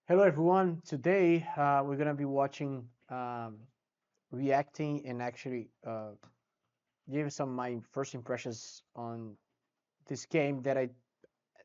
Hello everyone. Today we're gonna be watching, reacting, and actually give some of my first impressions on this game that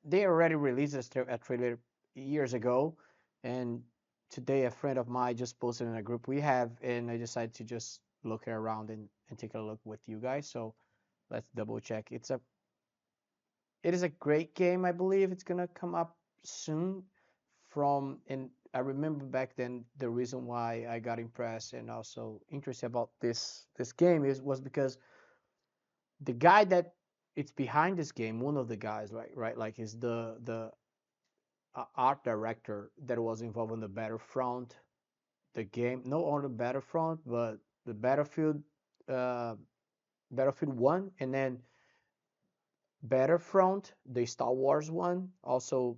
they already released a trailer years ago, and today a friend of mine just posted in a group we have, and I decided to just look around and take a look with you guys. So let's double check. It is a great game. I believe it's gonna come up soon. And I remember back then the reason why I got impressed and also interested about this game was because the guy that it's behind this game, one of the guys, right, like is the art director that was involved in the Battlefront, the game, not only Battlefront, but the uh, Battlefield One, and then Battlefront, the Star Wars one, also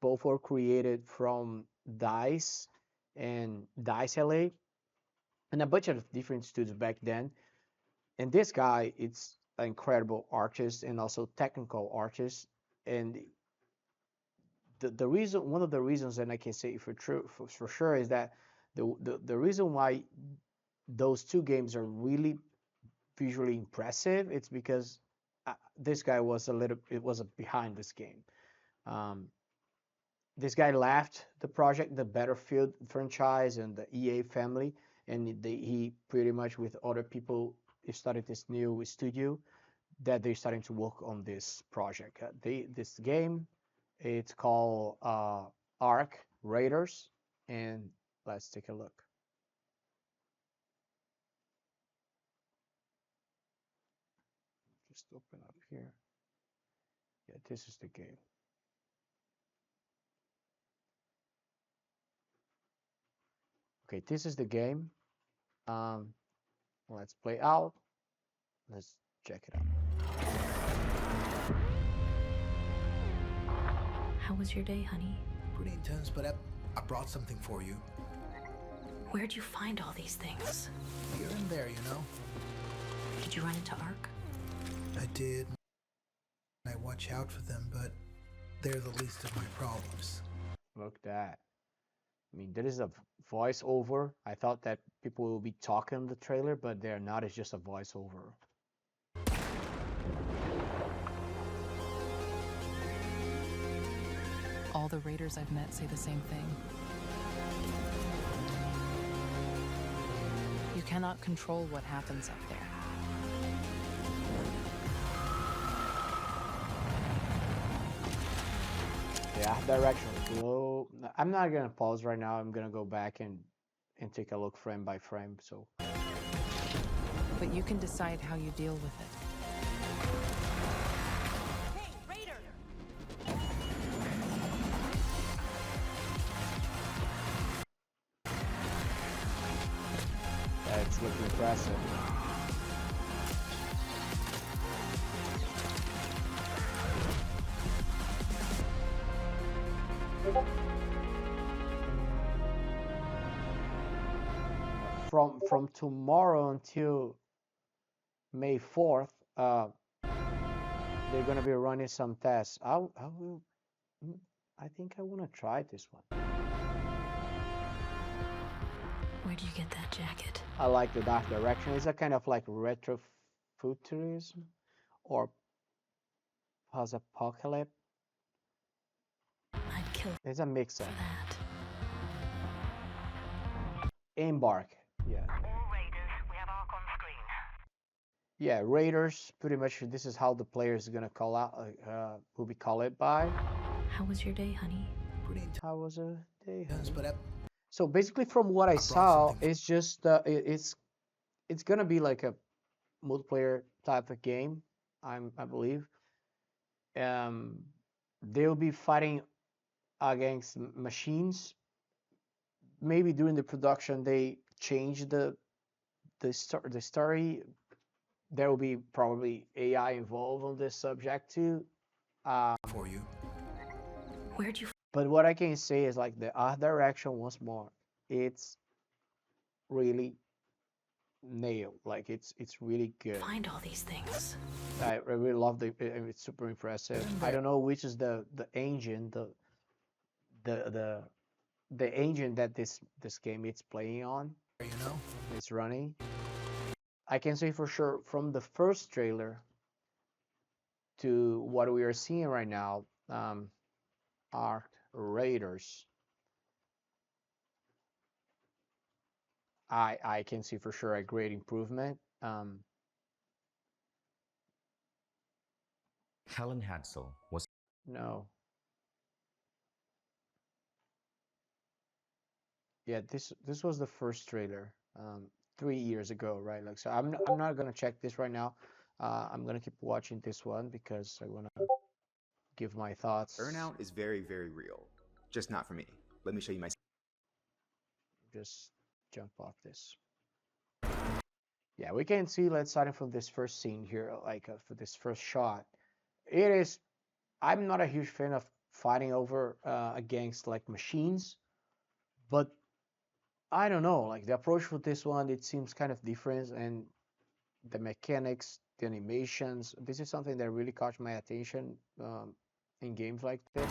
both were created from Dice and Dice LA and a bunch of different studios back then. And this guy, it's an incredible artist and also technical artist. And the reason, one of the reasons, and I can say for sure, is that the reason why those two games are really visually impressive, it's because this guy was it was behind this game. Um, this guy left the project, the Battlefield franchise and the EA family, and he pretty much with other people he started this new studio that they're starting to work on this project. This game, it's called Ark Raiders, and let's take a look. Just open up here. Yeah, this is the game. Okay, this is the game. Um, let's play out. Let's check it out. How was your day, honey? Pretty intense, but I brought something for you. Where'd you find all these things? Here and there, you know. Did you run into Ark? I did. I watch out for them, but they're the least of my problems. Look at that. I mean, there is a voiceover. I thought that people will be talking in the trailer, but they're not. It's just a voiceover. All the raiders I've met say the same thing. You cannot control what happens up there. Yeah, direction. Slow. I'm not gonna pause right now. I'm gonna go back and take a look frame by frame. So But you can decide how you deal with it. Hey, Raider! that's looking impressive. From tomorrow until May 4th, they're gonna be running some tests. I will. I think I wanna try this one. Where'd you get that jacket? I like the dark direction. It's a kind of like retro futurism or post-apocalypse. I'd kill It's a mix for up. that. Embark. Yeah. All Raiders, we have Ark on screen. Yeah, Raiders. Pretty much this is how the player is gonna call out. Will be called it by. How was your day, honey? Pretty How was a day? intense, but So basically, from what I brought saw, something. it's just it's gonna be like a multiplayer type of game. I believe. Um, they'll be fighting against machines. Maybe during the production they change the story. There will be probably AI involved on this subject too. For you. Where'd you But what I can say is like the art direction once more. It's really nailed. Like it's really good. find all these things? I really love it's super impressive. I don't know which is the engine, the the engine that this game is playing on, You know? it's running. I can say for sure from the first trailer to what we are seeing right now, Arc Raiders. I can see for sure a great improvement. Helen Hansel was No, yeah, this was the first trailer 3 years ago, right? Like, so I'm not gonna check this right now. I'm gonna keep watching this one because I wanna give my thoughts. Burnout is very, very real. Just not for me. Let me show you my. Just jump off this. Yeah, we can see. Let's start from this first scene here, like for this first shot. It is. I'm not a huge fan of fighting over against like machines, but I don't know. Like the approach with this one, it seems kind of different, and the mechanics, the animations. This is something that really caught my attention in games like this.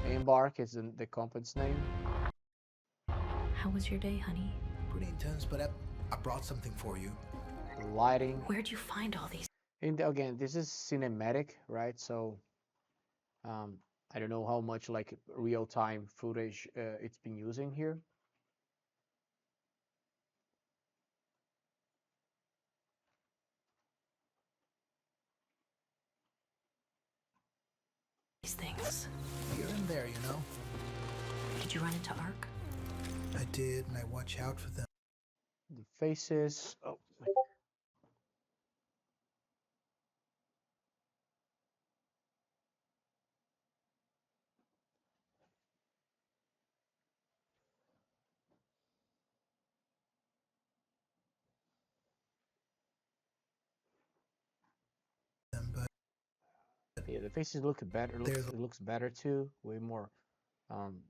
Embark is the company's name. How was your day, honey? Pretty intense, but I brought something for you. The lighting. Where'd you find all these? And again, this is cinematic, right? So I don't know how much like real-time footage it's been using here. Things? You're in there, you know? Did you run into Ark? I did, and I watch out for them. The faces. Oh, But yeah, the faces look better. It looks better too. Way more.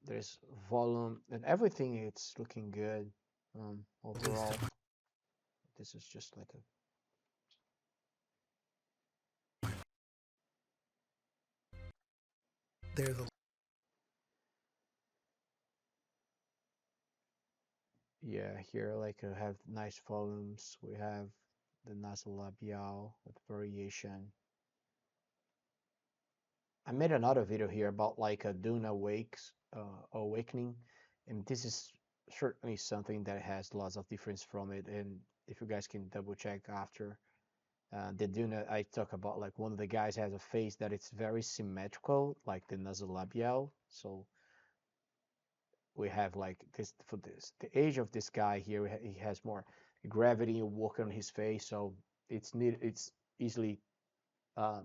There's volume and everything. It's looking good. Overall, this is just like a. they're the Yeah, here like have nice volumes. We have the nasal labial with variation. I made another video here about like a Dune awakening, and this is certainly something that has lots of difference from it. And if you guys can double check after the Dune, I talk about like one of the guys has a face that it's very symmetrical, like the nasolabial. So we have like this for this the age of this guy here. He has more gravity working on his face, so it's easily uh,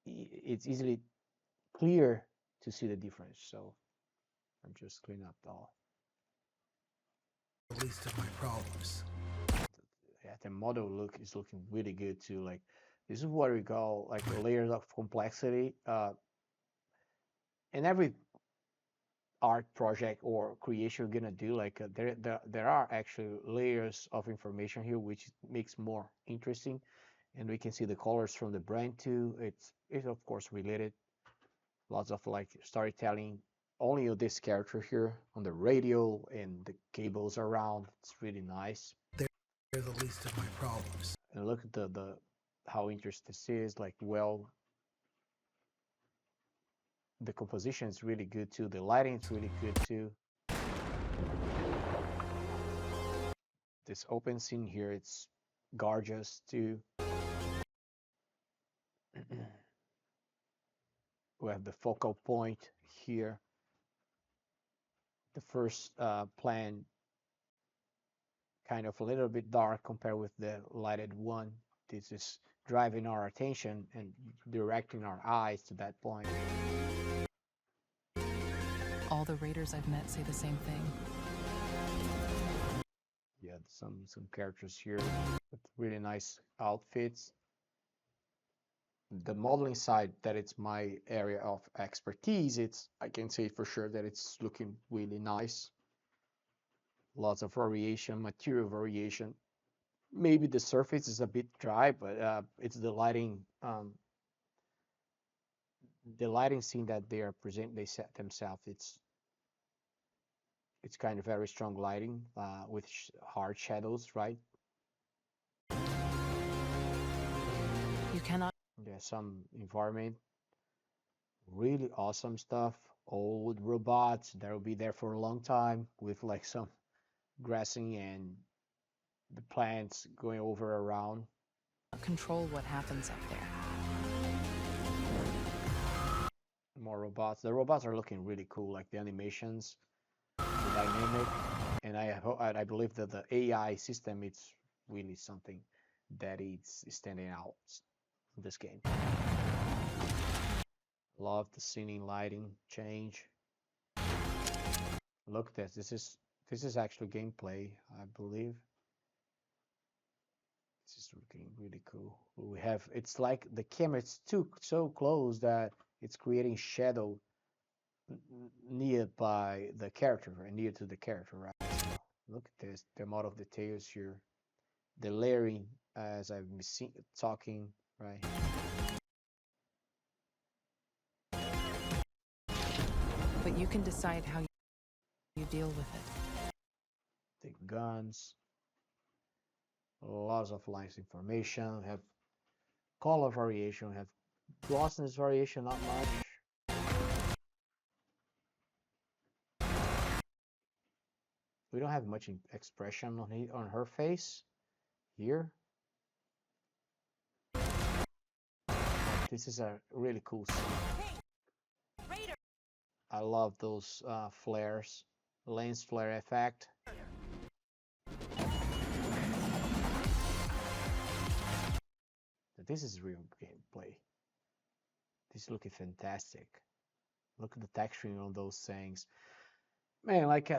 it's easily clear to see the difference. So I'm just cleaning up all. least of my problems. Yeah, the model look is looking really good too. Like this is what we call like layers of complexity. In every art project or creation you're gonna do, like there are actually layers of information here, which makes more interesting. And we can see the colors from the brand too. It's of course related. Lots of like storytelling only of this character here on the radio and the cables around. It's really nice. They're the least of my problems. And look at the how interesting this is. Like, well, the composition is really good too. The lighting is really good too. This open scene here, it's gorgeous too. We have the focal point here. The first plan kind of a little bit dark compared with the lighted one. This is driving our attention and directing our eyes to that point. All the raiders I've met say the same thing. Yeah, some characters here with really nice outfits. The modeling side, that it's my area of expertise, I can say for sure that it's looking really nice. Lots of variation, material variation. Maybe the surface is a bit dry, but it's the lighting the lighting scene that they are present, they set themselves. It's kind of very strong lighting with hard shadows, right? You cannot. There's some environment, really awesome stuff. Old robots that will be there for a long time with like some grassing and the plants going over around. Control what happens up there. More robots. The robots are looking really cool, like the animations, the dynamic, and I believe that the AI system it's really something that it's standing out in this game. Love the scene lighting change. Look at this. This is actually gameplay, I believe. This is looking really cool. We have it's like the camera it's too so close that it's creating shadow near by the character, right? Near to the character, right? So look at this, the amount of details here, the layering as I've been talking, right? But you can decide how you deal with it. The guns, lots of lines information, we have color variation, we have glossiness variation, not much. We don't have much expression on her face here. This is a really cool scene. I love those flares, lens flare effect. This is real gameplay. This is looking fantastic. Look at the texturing on those things, man. Like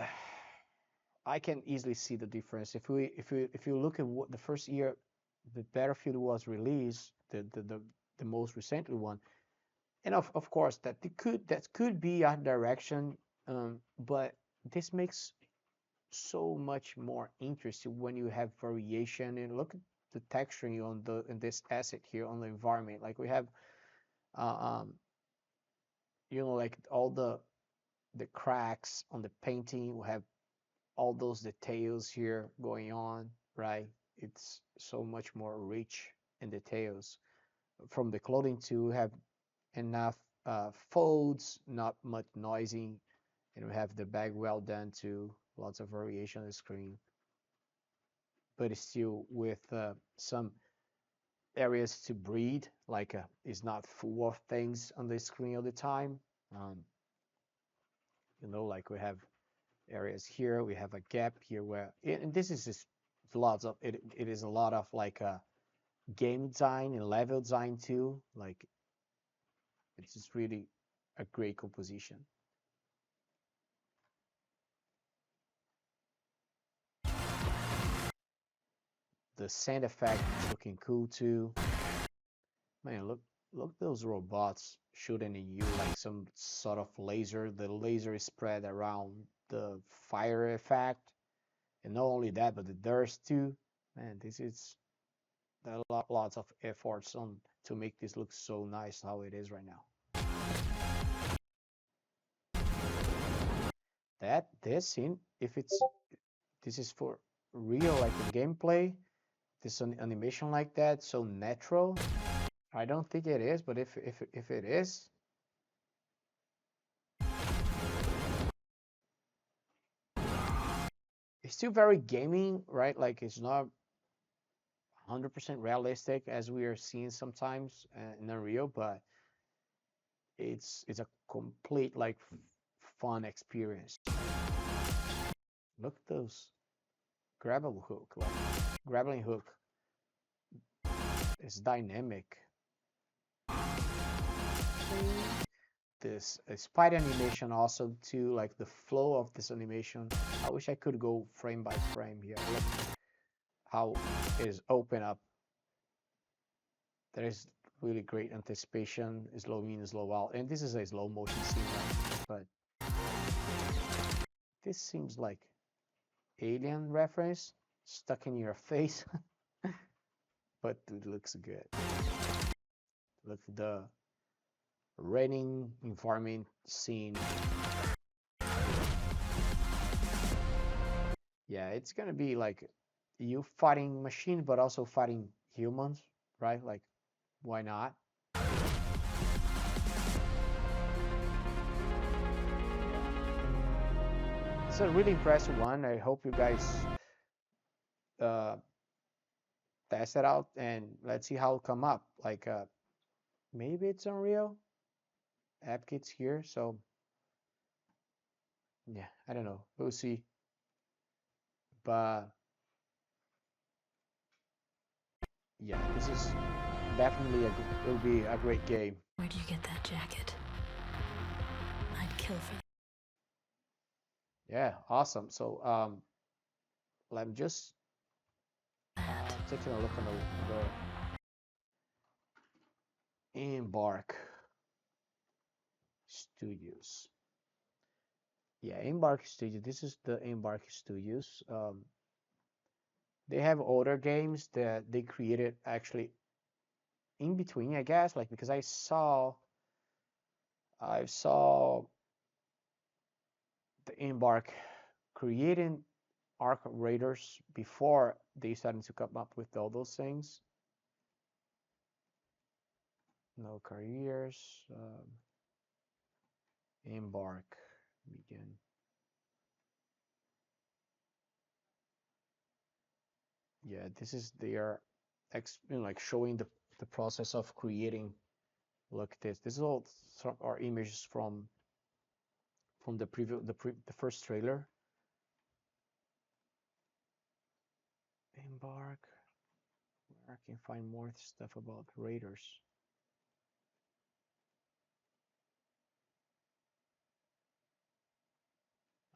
I can easily see the difference. If you look at what the first year the Battlefield was released, the most recently one, and of course that could be a direction, but this makes so much more interesting when you have variation and look at the texturing on the in this asset here on the environment. Like we have, you know, like all the cracks on the painting. We have all those details here going on, right? It's so much more rich in details. From the clothing too, we have enough folds, not much noisy, and we have the bag well done too. Lots of variation on the screen, but it's still with some areas to breathe, like it's not full of things on the screen all the time. You know, like we have areas here, we have a gap here where, and this is just lots of it. It is a lot of like game design and level design too. Like it's just really a great composition. The sand effect is looking cool too. Man, look those robots shooting at you like some sort of laser. The laser is spread around the fire effect, and not only that, but the dust too. Man, this is lots of efforts on to make this look so nice how it is right now. That this scene, if it's this is for real, like a gameplay, this animation like that, so natural. I don't think it is, but if it is, it's still very gaming, right? Like it's not 100% realistic as we are seeing sometimes in Unreal, but it's a complete like fun experience. Look at those grapple hook, like grappling hook. It's dynamic. This spider animation also too, like the flow of this animation. I wish I could go frame by frame here. Look how it is open up. There is really great anticipation, slow in, slow out, and this is a slow motion scene, right? But this seems like alien reference stuck in your face, but it looks good. Look at raining environment scene. Yeah, it's gonna be like you fighting machines, but also fighting humans, right? Like, why not? It's a really impressive one. I hope you guys uh, test it out and let's see how it come up. Like, maybe it's Unreal. App Kit's here, so yeah, I don't know. We'll see. But yeah, this is definitely it'll be a great game. Where'd you get that jacket? I'd kill for Yeah, awesome. So I'm just that. taking a look on the Embark Studios. Yeah, Embark Studios. This is the Embark Studios. They have older games that they created actually in between, I guess, like because I saw the Embark creating Arc Raiders before they started to come up with all those things. No careers. Embark begin. Yeah, this is their like showing the process of creating. Look at this. This is all our images from the preview, the first trailer. Embark. Where I can find more stuff about Raiders.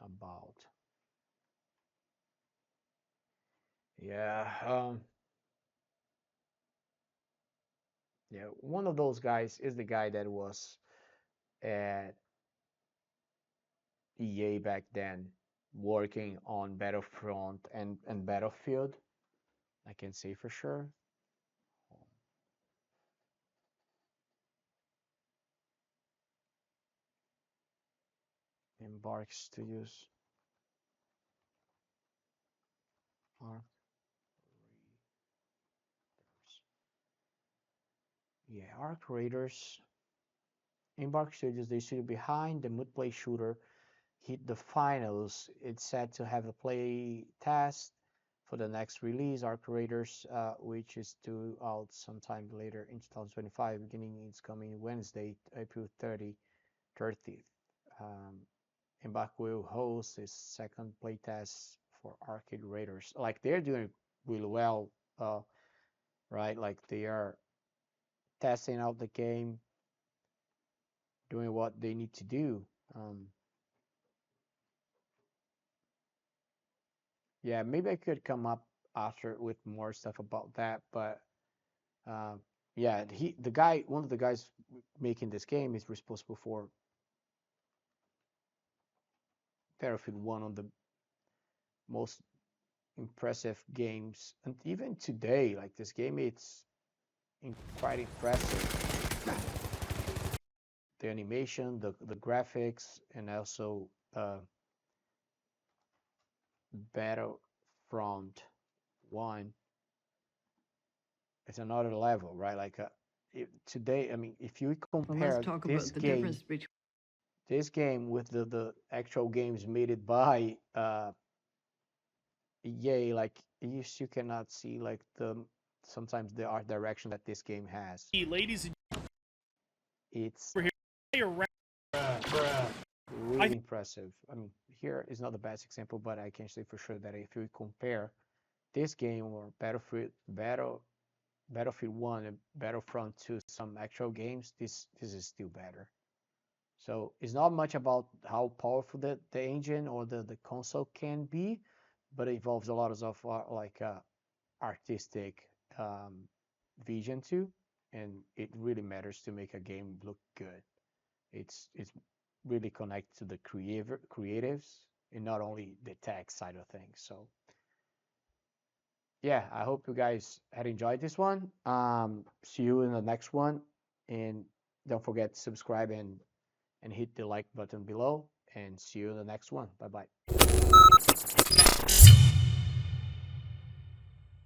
About. Yeah. Yeah. One of those guys is the guy that was at EA back then, working on Battlefront and Battlefield. I can say for sure. Embark Studios. Arc Raiders. Yeah, Arc Raiders. Embark Studios, they should be behind the multiplayer shooter hit the finals. It's set to have a play test for the next release, Arc Raiders, which is due out sometime later in 2025, beginning it's coming Wednesday, April 30th. Embark will host its second playtest for Arcade Raiders. Like they're doing really well, right? Like they are testing out the game, doing what they need to do. Yeah, maybe I could come up after with more stuff about that, but yeah, one of the guys making this game is responsible for Battlefield 1 on the most impressive games, and even today, like this game, it's quite impressive. The animation, the graphics, and also Battlefront 1 is another level, right? Like today, I mean, if you Well, let's compare talk about the difference between this game with the actual games made it by EA, like you cannot see like sometimes the art direction that this game has. Ladies and It's gentlemen, really impressive. I mean, here is not the best example, but I can say for sure that if you compare this game or Battlefield 1 and Battlefront 2, some actual games, this is still better. So it's not much about how powerful the engine or the console can be, but it involves a lot of like artistic vision too, and it really matters to make a game look good. It's really connected to the creatives and not only the tech side of things. So yeah, I hope you guys had enjoyed this one. See you in the next one, and Don't forget to subscribe and hit the like button below, and see you in the next one. Bye bye.